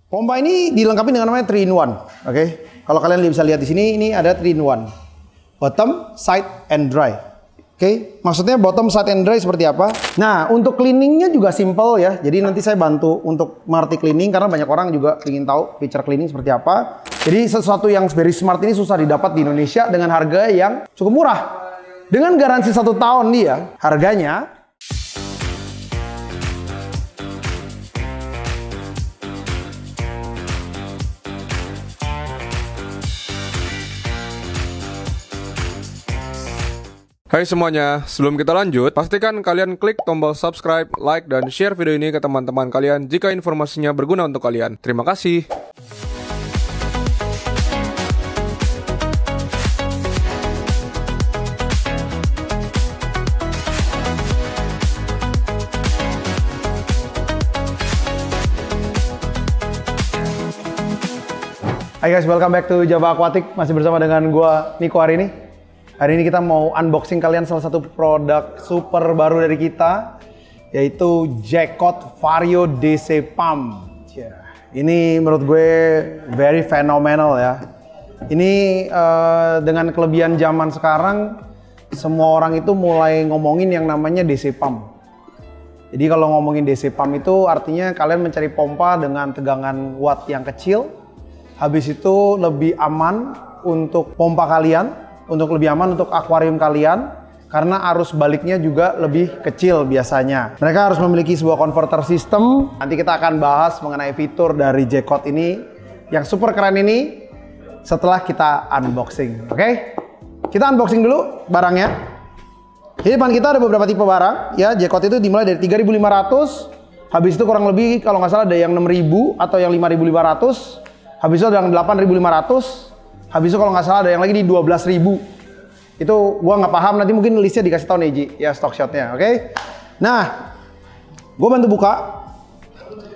Pompa ini dilengkapi dengan namanya 3 in 1. Oke. Kalau kalian bisa lihat di sini, ini ada 3 in 1. Bottom, side, and dry. Oke. Maksudnya bottom, side, and dry seperti apa? Nah, untuk cleaningnya juga simple ya. Jadi nanti saya bantu untuk mengerti cleaning karena banyak orang juga ingin tahu feature cleaning seperti apa. Jadi sesuatu yang very smart ini susah didapat di Indonesia dengan harga yang cukup murah. Dengan garansi 1 tahun dia, harganya Hai semuanya, sebelum kita lanjut, pastikan kalian klik tombol subscribe, like, dan share video ini ke teman-teman kalian jika informasinya berguna untuk kalian. Terima kasih. Hai guys, welcome back to Java Aquatic. Masih bersama dengan gua Niko hari ini. Hari ini kita mau unboxing kalian salah satu produk super baru dari kita, yaitu J-Cod Vario DC Pump. Ini menurut gue very phenomenal ya. Ini dengan kelebihan zaman sekarang, semua orang itu mulai ngomongin yang namanya DC Pump. Jadi kalau ngomongin DC Pump itu artinya kalian mencari pompa dengan tegangan watt yang kecil. Habis itu lebih aman untuk pompa kalian. Untuk lebih aman untuk akuarium kalian karena arus baliknya juga lebih kecil biasanya. Mereka harus memiliki sebuah converter system. Nanti kita akan bahas mengenai fitur dari J-Cod ini yang super keren ini setelah kita unboxing. Oke? Kita unboxing dulu barangnya. Di depan kita ada beberapa tipe barang ya. J-Cod itu dimulai dari 3.500. Habis itu kurang lebih kalau nggak salah ada yang 6.000 atau yang 5.500. Habis itu ada yang 8.500. Habis itu kalau nggak salah ada yang lagi di 12.000. Itu gua nggak paham, nanti mungkin listnya dikasih tahu Neji ya, stock shotnya, oke? Nah, gua bantu buka.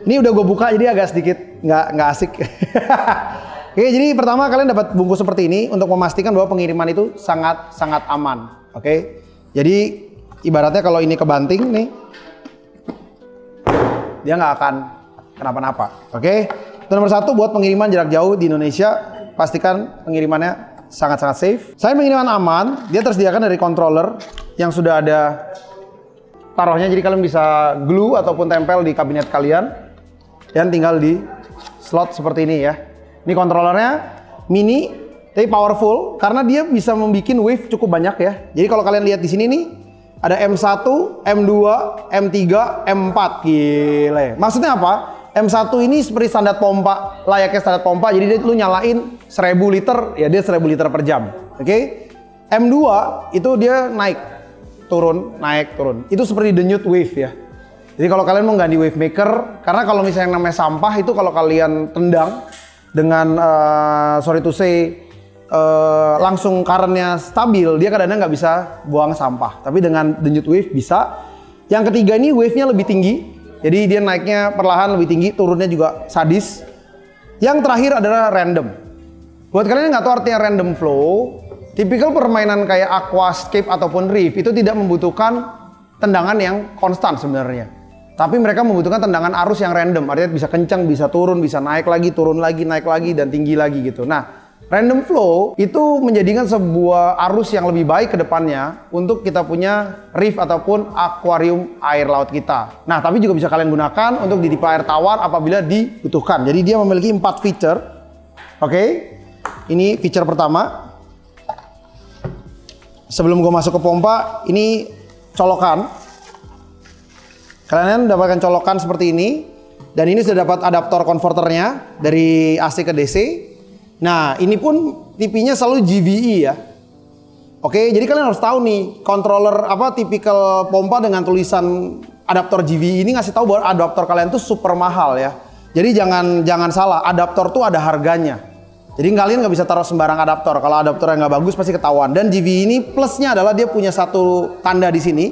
Ini udah gue buka jadi agak sedikit nggak asik. Oke, jadi pertama kalian dapat bungkus seperti ini untuk memastikan bahwa pengiriman itu sangat aman, oke? Jadi ibaratnya kalau ini kebanting nih, dia nggak akan kenapa-napa, oke? Itu nomor 1 buat pengiriman jarak jauh di Indonesia. Pastikan pengirimannya sangat safe. Saya pengiriman aman, dia tersediakan dari controller yang sudah ada taruhnya, jadi kalian bisa glue ataupun tempel di kabinet kalian dan tinggal di slot seperti ini ya. Ini kontrolernya mini tapi powerful karena dia bisa membuat wave cukup banyak ya. Jadi kalau kalian lihat di sini nih ada M1, M2, M3, M4. Gile. Maksudnya apa? M1 ini seperti standar pompa, layaknya standar pompa, jadi dia lu nyalain 1000 liter, ya dia 1000 liter per jam. Oke? M2 itu dia naik, turun, naik, turun. Itu seperti denyut wave ya. Jadi kalau kalian mau ganti wave maker, karena kalau misalnya yang namanya sampah itu kalau kalian tendang dengan sorry to say langsung current-nya stabil, dia kadang-kadang nggak bisa buang sampah. Tapi dengan denyut wave bisa. Yang ketiga ini wave-nya lebih tinggi. Jadi dia naiknya perlahan lebih tinggi, turunnya juga sadis. Yang terakhir adalah random. Buat kalian yang nggak tahu artinya random flow, tipikal permainan kayak aquascape ataupun reef itu tidak membutuhkan tendangan yang konstan sebenarnya. Tapi mereka membutuhkan tendangan arus yang random, artinya bisa kencang, bisa turun, bisa naik lagi, turun lagi, naik lagi, dan tinggi lagi gitu. Nah, random flow itu menjadikan sebuah arus yang lebih baik ke depannya untuk kita punya reef ataupun akuarium air laut kita. Nah, tapi juga bisa kalian gunakan untuk di tipe air tawar apabila dibutuhkan. Jadi dia memiliki 4 feature. Oke, ini feature pertama. Sebelum gue masuk ke pompa, ini colokan. Kalian dapatkan colokan seperti ini. Dan ini sudah dapat adaptor konverternya dari AC ke DC. Nah, ini pun tipinya selalu GVE ya. Oke, jadi kalian harus tahu nih, controller apa tipikal pompa dengan tulisan adaptor GVE ini ngasih tahu bahwa adaptor kalian tuh super mahal ya. Jadi jangan salah, adaptor tuh ada harganya. Jadi kalian nggak bisa taruh sembarang adaptor. Kalau adaptor yang nggak bagus pasti ketahuan. Dan GVE ini plusnya adalah dia punya satu tanda di sini,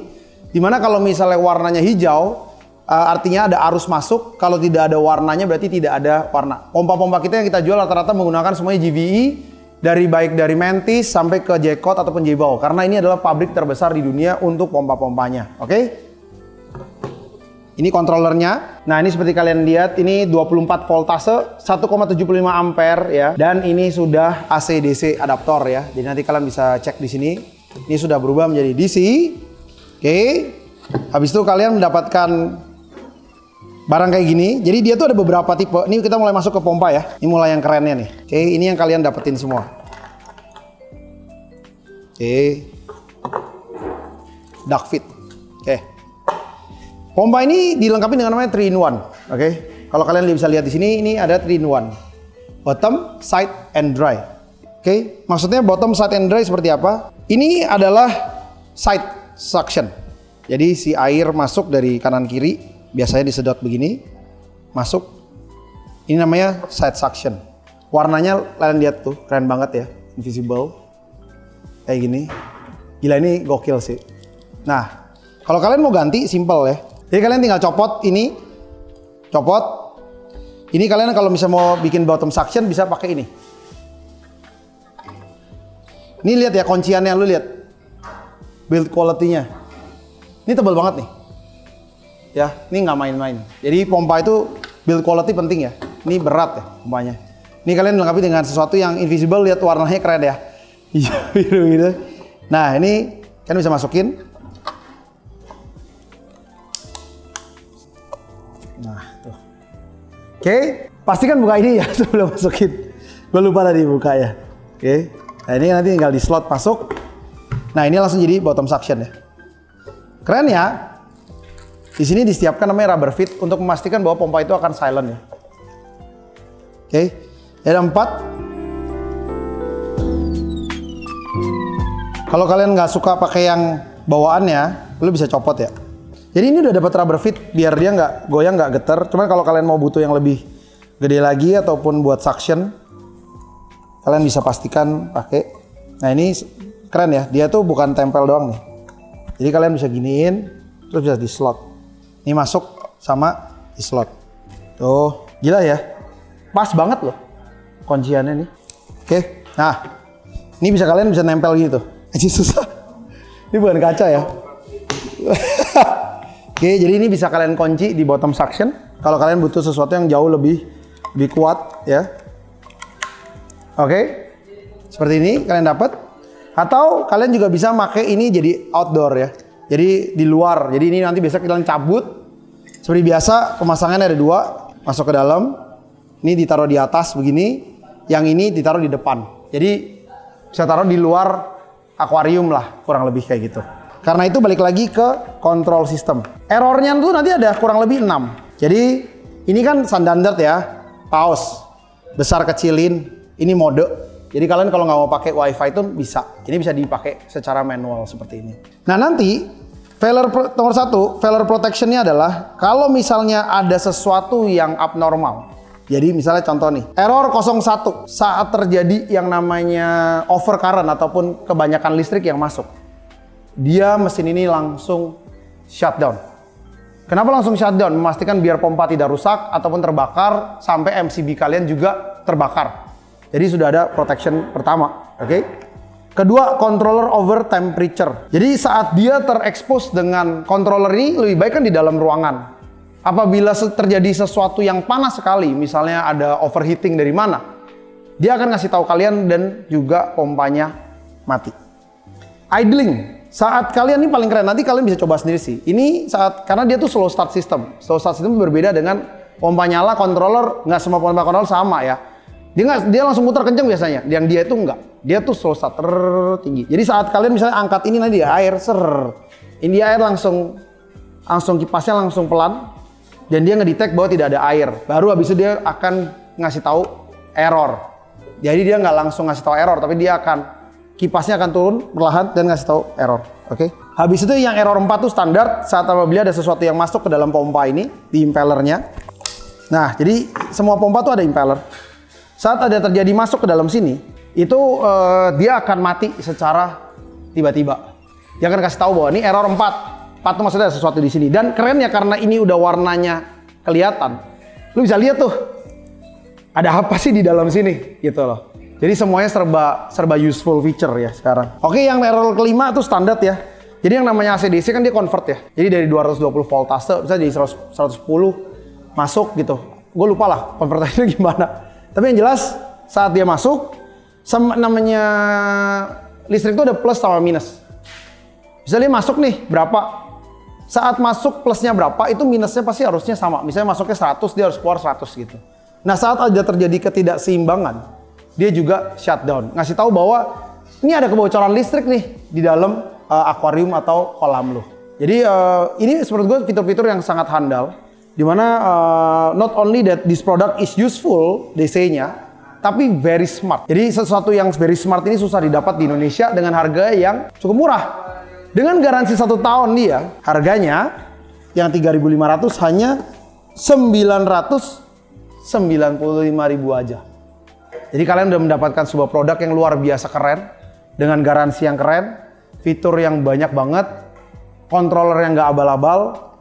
dimana kalau misalnya warnanya hijau, artinya ada arus masuk. Kalau tidak ada warnanya berarti tidak ada warna. Pompa-pompa kita yang kita jual rata-rata menggunakan semuanya GVE, baik dari Mantis sampai ke J-Cod ataupun J-Bow, karena ini adalah pabrik terbesar di dunia untuk pompa-pompanya. Oke? Ini kontrolernya. Nah, ini seperti kalian lihat, ini 24 voltase, 1,75 ampere ya. Dan ini sudah AC DC adaptor ya. Jadi nanti kalian bisa cek di sini. Ini sudah berubah menjadi DC. Oke. Habis itu kalian mendapatkan barang kayak gini. Jadi dia tuh ada beberapa tipe. Ini kita mulai masuk ke pompa ya. Ini mulai yang kerennya nih. Oke, ini yang kalian dapetin semua. Oke. Duct fit. Oke. Pompa ini dilengkapi dengan namanya 3-in-1. Oke. Kalau kalian bisa lihat di sini, ini ada 3-in-1. Bottom, side, and dry. Oke. Maksudnya bottom, side, and dry seperti apa? Ini adalah side suction. Jadi si air masuk dari kanan kiri, biasanya disedot begini, masuk. Ini namanya side suction. Warnanya kalian lihat tuh, keren banget ya, invisible. Kayak gini. Gila, ini gokil sih. Nah, kalau kalian mau ganti, simple ya. Jadi kalian tinggal copot ini, copot. Ini kalian kalau misalnya mau bikin bottom suction bisa pakai ini. Ini lihat ya kunciannya, lu lihat. Build quality-nya. Ini tebal banget nih. Ya, ini nggak main-main. Jadi pompa itu build quality penting ya. Ini berat ya pompanya. Ini kalian lengkapi dengan sesuatu yang invisible, lihat warnanya keren ya. Biru gitu. Nah, ini kalian bisa masukin. Nah, tuh. Oke, pastikan buka ini ya sebelum masukin. Gue lupa tadi buka ya. Oke. Nah, ini nanti tinggal di slot masuk. Nah, ini langsung jadi bottom suction ya. Keren ya. Di sini disiapkan namanya rubber fit untuk memastikan bahwa pompa itu akan silent ya. Oke. Ada 4. Kalau kalian nggak suka pakai yang bawaannya, lu bisa copot ya. Jadi ini udah dapat rubber fit biar dia nggak goyang, nggak getar. Cuman kalau kalian mau butuh yang lebih gede lagi ataupun buat suction, kalian bisa pastikan pakai. Nah, ini keren ya, dia tuh bukan tempel doang nih. Jadi kalian bisa giniin, terus bisa di slot. Ini masuk sama di slot. Tuh, gila ya. Pas banget loh kunciannya nih. Oke, nah ini bisa kalian bisa nempel gitu. Aja susah. Ini bukan kaca ya. Oke, jadi ini bisa kalian kunci di bottom suction. Kalau kalian butuh sesuatu yang jauh lebih kuat ya. Oke, seperti ini kalian dapat. Atau kalian juga bisa pakai ini jadi outdoor ya. Jadi di luar. Jadi ini nanti biasa kalian cabut. Seperti biasa pemasangannya ada 2. Masuk ke dalam. Ini ditaruh di atas begini. Yang ini ditaruh di depan. Jadi bisa taruh di luar akuarium lah. Kurang lebih kayak gitu. Karena itu balik lagi ke control system. Errornya tuh nanti ada kurang lebih 6. Jadi ini kan standar ya. Pause. Besar kecilin. Ini mode. Jadi kalian kalau nggak mau pakai wifi itu bisa. Ini bisa dipakai secara manual seperti ini. Nah, nanti failure nomor 1, failure protection-nya adalah kalau misalnya ada sesuatu yang abnormal. Jadi misalnya contoh nih, error 01 saat terjadi yang namanya overcurrent ataupun kebanyakan listrik yang masuk. Dia mesin ini langsung shutdown. Kenapa langsung shutdown? Memastikan biar pompa tidak rusak ataupun terbakar sampai MCB kalian juga terbakar. Jadi sudah ada protection pertama, oke? Kedua, controller over temperature. Jadi saat dia terekspos dengan controller ini lebih baik kan di dalam ruangan. Apabila terjadi sesuatu yang panas sekali, misalnya ada overheating dari mana, dia akan ngasih tahu kalian dan juga pompanya mati. Idling, saat kalian ini paling keren, nanti kalian bisa coba sendiri sih. Ini saat, karena dia tuh slow start system. Slow start system berbeda dengan pompa nyala, controller, nggak semua pompa controller sama ya. Dia langsung muter kenceng biasanya. Yang dia itu enggak. Dia tuh slow start tinggi. Jadi saat kalian misalnya angkat ini nanti air ini air langsung kipasnya langsung pelan dan dia ngedetect bahwa tidak ada air. Baru habis itu dia akan ngasih tahu error. Jadi dia nggak langsung ngasih tahu error, tapi dia akan kipasnya akan turun perlahan dan ngasih tahu error. Oke. Habis itu yang error 4 tuh standar saat apabila ada sesuatu yang masuk ke dalam pompa ini di impellernya. Nah, jadi semua pompa tuh ada impeller. Saat ada terjadi masuk ke dalam sini, itu dia akan mati secara tiba-tiba. Dia akan kasih tahu bahwa ini error 4. 4 itu maksudnya ada sesuatu di sini. Dan kerennya karena ini udah warnanya kelihatan. Lu bisa lihat tuh, ada apa sih di dalam sini gitu loh. Jadi semuanya serba useful feature ya sekarang. Oke, yang error kelima itu standar ya. Jadi yang namanya AC DC kan dia convert ya. Jadi dari 220 voltase bisa jadi 110 masuk gitu. Gue lupa lah konverternya gimana. Tapi yang jelas saat dia masuk, namanya listrik itu ada plus sama minus. Misalnya dia masuk nih berapa? Saat masuk plusnya berapa, itu minusnya pasti harusnya sama. Misalnya masuknya 100, dia harus keluar 100 gitu. Nah saat ada terjadi ketidakseimbangan, dia juga shutdown. Ngasih tahu bahwa ini ada kebocoran listrik nih di dalam akuarium atau kolam lo. Jadi ini menurut gue fitur-fitur yang sangat handal. Dimana not only that this product is useful, DC-nya, tapi very smart. Jadi sesuatu yang very smart ini susah didapat di Indonesia dengan harga yang cukup murah. Dengan garansi 1 tahun dia, harganya yang 3.500 hanya 995.000 aja. Jadi kalian udah mendapatkan sebuah produk yang luar biasa keren, dengan garansi yang keren, fitur yang banyak banget, controller yang nggak abal-abal,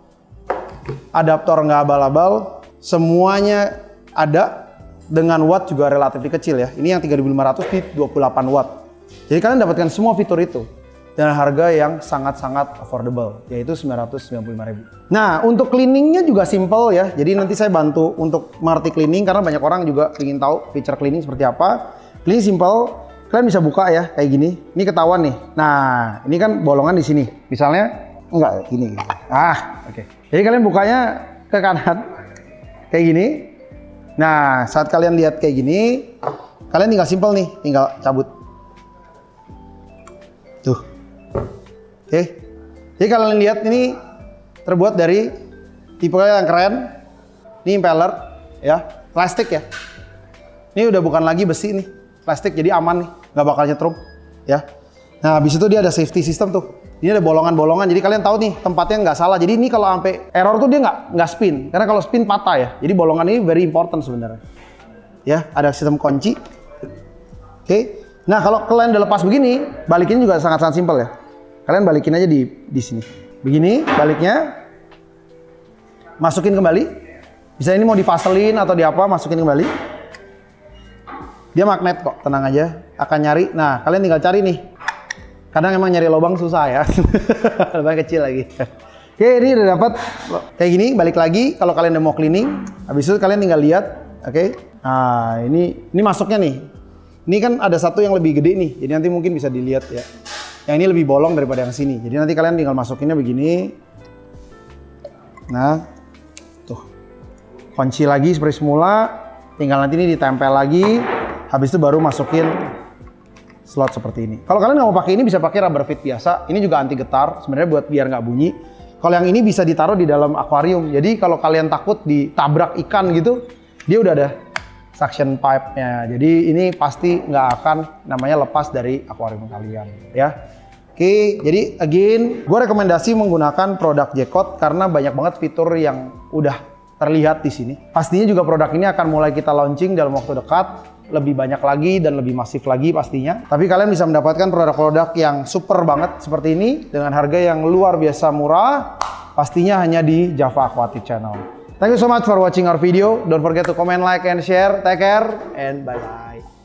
adaptor nggak abal-abal, semuanya ada, dengan watt juga relatif kecil ya. Ini yang 3.500 di 28 watt. Jadi kalian dapatkan semua fitur itu dengan harga yang sangat-sangat affordable, yaitu 995.000. Nah, untuk cleaningnya juga simple ya. Jadi nanti saya bantu untuk mengerti cleaning karena banyak orang juga ingin tahu feature cleaning seperti apa. Cleaning simple, kalian bisa buka ya kayak gini. Ini ketahuan nih. Nah, ini kan bolongan di sini. Misalnya enggak gini. Oke. Jadi kalian bukanya ke kanan kayak gini. Nah, saat kalian lihat kayak gini, kalian tinggal simple nih, tinggal cabut. Tuh. Oke, jadi kalian lihat ini terbuat dari tipe yang keren. Ini impeller ya, plastik ya. Ini udah bukan lagi besi nih, plastik jadi aman nih, nggak bakal nyetrum ya. Nah habis itu dia ada safety system tuh. Ini ada bolongan-bolongan, jadi kalian tahu nih tempatnya nggak salah. Jadi ini kalau sampai error tuh dia nggak spin, karena kalau spin patah ya. Jadi bolongan ini very important sebenarnya. Ya, ada sistem kunci. Oke. Nah kalau kalian udah lepas begini, balikinnya juga sangat-sangat simpel ya. Kalian balikin aja di sini. Begini baliknya. Masukin kembali. Bisa ini mau divaselin atau di apa, masukin kembali. Dia magnet kok, tenang aja. Akan nyari. Nah, kalian tinggal cari nih. Kadang emang nyari lubang susah ya. Lubang kecil lagi. Oke, ini udah dapat kayak gini, balik lagi kalau kalian udah mau cleaning. Habis itu kalian tinggal lihat, oke. Nah, ini masuknya nih. Ini kan ada satu yang lebih gede nih. Jadi nanti mungkin bisa dilihat ya. Yang ini lebih bolong daripada yang sini. Jadi nanti kalian tinggal masukinnya begini. Nah, tuh. Kunci lagi seperti semula. Tinggal nanti ini ditempel lagi. Habis itu baru masukin slot seperti ini. Kalau kalian nggak mau pakai ini bisa pakai rubber fit biasa. Ini juga anti getar. Sebenarnya buat biar nggak bunyi. Kalau yang ini bisa ditaruh di dalam akuarium. Jadi kalau kalian takut ditabrak ikan gitu, dia udah ada suction pipe-nya. Jadi ini pasti nggak akan namanya lepas dari akuarium kalian ya. Oke, jadi again, gue rekomendasi menggunakan produk J-Code karena banyak banget fitur yang udah terlihat di sini. Pastinya juga produk ini akan mulai kita launching dalam waktu dekat, lebih banyak lagi dan lebih masif lagi pastinya. Tapi kalian bisa mendapatkan produk-produk yang super banget seperti ini dengan harga yang luar biasa murah, pastinya hanya di Java Aquatic Channel. Thank you so much for watching our video. Don't forget to comment, like, and share. Take care, and bye-bye.